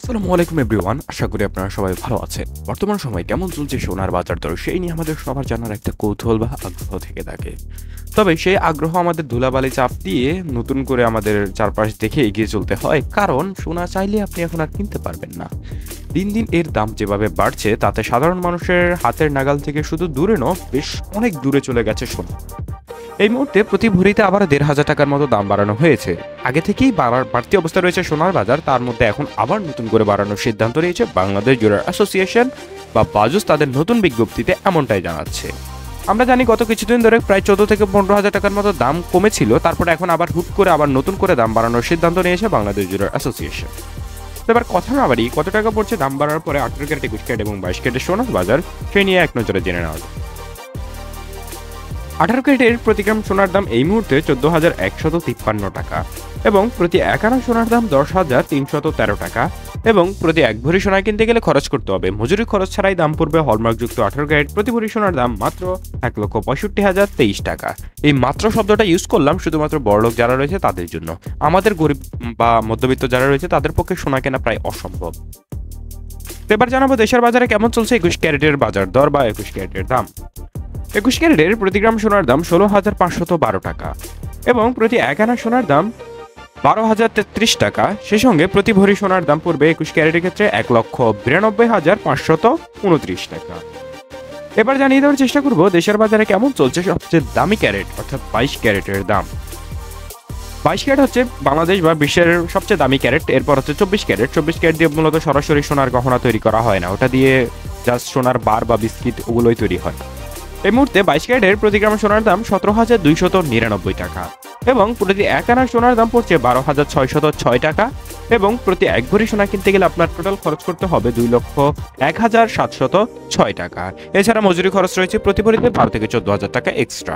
আসসালামু আলাইকুম এভরিওয়ান, আশা করি আপনারা সবাই ভালো আছেন। বর্তমান সময় কেমন চলছে সোনার বাজার দর সেই নিয়ে আমাদের সবার জানার একটা কৌতূহল বা আগ্রহ থেকে থাকে। তবে সেই আগ্রহ আমাদের ধুলাবালি চাপ দিয়ে নতুন করে আমাদের চারপাশ দেখে এগিয়ে চলতে হয়, কারণ সোনা চাইলে আপনি এখন আর কিনতে পারবেন না। দিন দিন এর দাম যেভাবে বাড়ছে তাতে সাধারণ মানুষের হাতের নাগাল থেকে শুধু দূরে নয়, বেশ অনেক দূরে চলে গেছে সোনা। এই মুহূর্তে প্রতি ভরিতে আবার ১,৫০০ টাকার মতো দাম বাড়ানো হয়েছে। আগে থেকেই বাড়তি অবস্থা রয়েছে সোনার বাজার, তার মধ্যে এখন আবার নতুন করে বাড়ানোর সিদ্ধান্ত নিয়েছে বাংলাদেশ জুয়েলার অ্যাসোসিয়েশন বা বাজুস তাদের নতুন বিজ্ঞপ্তিতে এমনটাই জানাচ্ছে। আমরা জানি গত কিছুদিন ধরে প্রায় ১৪ থেকে ১৫,০০০ টাকার মতো দাম কমেছিল, তারপরে এখন আবার হুট করে আবার নতুন করে দাম বাড়ানোর সিদ্ধান্ত নিয়েছে বাংলাদেশ জুয়েলার অ্যাসোসিয়েশন। এবার কথা না বাড়ি, কত টাকা পড়ছে দাম বাড়ার পরে ১৮ ক্যারেট, ২১ ক্যারেট এবং ২২ ক্যারেটের সোনার বাজার, সেই নিয়ে এক নজরে জেনে নেওয়া যায়। ১৮ ক্যারেটের প্রতি গ্রাম সোনার দাম এই মুহূর্তে ১৪,১৫৩ টাকা এবং প্রতি ১ আনা সোনার দাম ১০,৩১৩ টাকা এবং প্রতি ১ ভরি সোনা কিনতে গেলে খরচ করতে হবে মজুরি খরচ ছাড়াই দাম পড়বে হলমার্কযুক্ত ১৮ ক্যারেট প্রতি ভরি সোনার দাম মাত্র ১,৬৫,০২৩ টাকা। এই মাত্র শব্দটা ইউজ করলাম শুধুমাত্র বড়লোক যারা রয়েছে তাদের জন্য। আমাদের গরিব বা মধ্যবিত্ত যারা রয়েছে তাদের পক্ষে সোনা কেনা প্রায় অসম্ভব। এবার জানাবো দেশের বাজারে কেমন চলছে ২১ ক্যারেটের বাজার দর বা ২১ ক্যারেটের দাম। ২১ ক্যারেটের প্রতি গ্রাম সোনার দাম ১৬,৫১২ টাকা এবং প্রতি ১ আনা সোনার দাম ১২,০৩৩ টাকা। সে সঙ্গে প্রতি ভরি সোনার দাম পড়বে ২১ ক্যারেটের ক্ষেত্রে ১,৯২,৫২৯ টাকা। এবার জানিয়ে দেওয়ার চেষ্টা করব দেশের বাজারে কেমন চলছে সবচেয়ে দামি ক্যারেট অর্থাৎ ২২ ক্যারেটের দাম। ২২ ক্যারেট হচ্ছে বাংলাদেশ বা বিশ্বের সবচেয়ে দামি ক্যারেট, এরপর হচ্ছে ২৪ ক্যারেট। ২৪ ক্যারেট দিয়ে মূলত সরাসরি সোনার গহনা তৈরি করা হয় না, ওটা দিয়ে জাস্ট সোনার বার বা বিস্কিট ওগুলোই তৈরি হয়। এই মুহূর্তে ২২ ক্যারেটের প্রতি গ্রাম সোনার দাম ১৭,২৯৯ টাকা এবং প্রতি ১ আনা সোনার দাম পড়ছে ১২,৬০৬ টাকা এবং প্রতি ১ ভরি সোনা কিনতে গেলে আপনার টোটাল খরচ করতে হবে ২,০১,৭০৬ টাকা। এছাড়া মজুরি খরচ রয়েছে প্রতি ভরিতে ১২ থেকে ১৪,০০০ টাকা এক্সট্রা।